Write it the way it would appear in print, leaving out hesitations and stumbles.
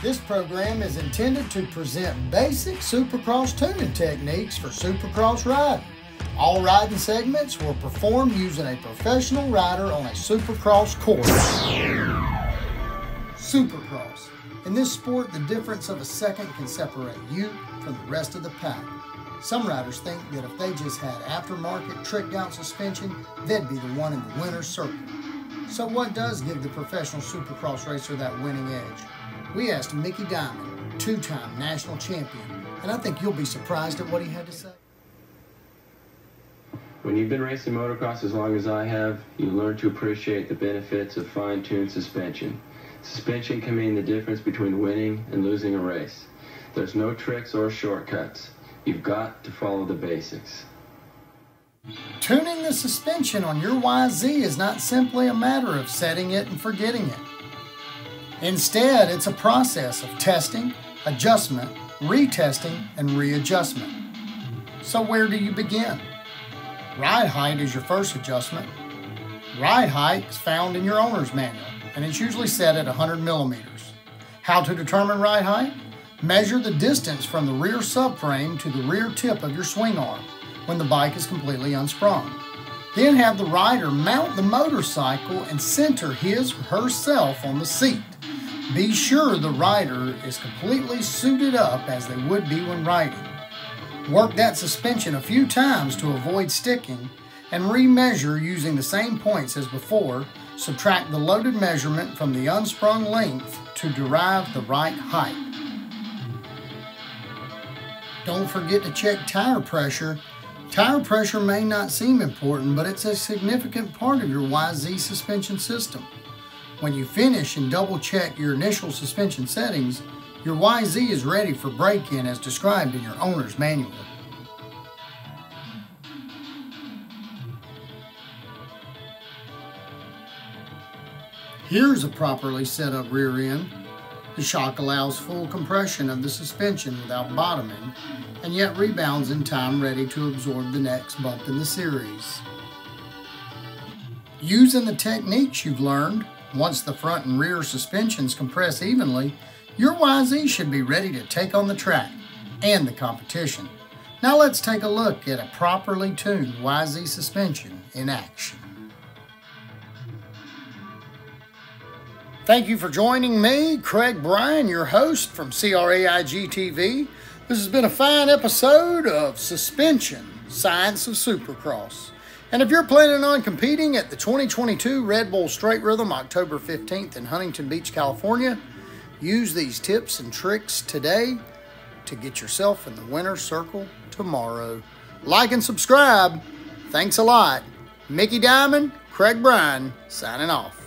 This program is intended to present basic Supercross tuning techniques for Supercross riding. All riding segments were performed using a professional rider on a Supercross course. Supercross. In this sport, the difference of a second can separate you from the rest of the pack. Some riders think that if they just had aftermarket tricked out suspension, they'd be the one in the winner's circle. So what does give the professional Supercross racer that winning edge? We asked Mickey Diamond, two-time national champion, and I think you'll be surprised at what he had to say. When you've been racing motocross as long as I have, you learn to appreciate the benefits of fine-tuned suspension. Suspension can mean the difference between winning and losing a race. There's no tricks or shortcuts. You've got to follow the basics. Tuning the suspension on your YZ is not simply a matter of setting it and forgetting it. Instead, it's a process of testing, adjustment, retesting, and readjustment. So where do you begin? Ride height is your first adjustment. Ride height is found in your owner's manual, and it's usually set at 100 millimeters. How to determine ride height? Measure the distance from the rear subframe to the rear tip of your swing arm when the bike is completely unsprung. Then have the rider mount the motorcycle and center his or herself on the seat. Be sure the rider is completely suited up as they would be when riding. Work that suspension a few times to avoid sticking and remeasure using the same points as before. Subtract the loaded measurement from the unsprung length to derive the right height. Don't forget to check tire pressure. Tire pressure may not seem important, but it's a significant part of your YZ suspension system. When you finish and double check your initial suspension settings, your YZ is ready for break-in as described in your owner's manual. Here's a properly set up rear end. The shock allows full compression of the suspension without bottoming, and yet rebounds in time ready to absorb the next bump in the series. Using the techniques you've learned, once the front and rear suspensions compress evenly, your YZ should be ready to take on the track and the competition. Now let's take a look at a properly tuned YZ suspension in action. Thank you for joining me, Craig Bryan, your host from CRAIG TV. This has been a fine episode of Suspension, Science of Supercross. And if you're planning on competing at the 2022 Red Bull Straight Rhythm October 15th in Huntington Beach, California, use these tips and tricks today to get yourself in the winner's circle tomorrow. Like and subscribe. Thanks a lot. Mickey Diamond, Craig Bryan, signing off.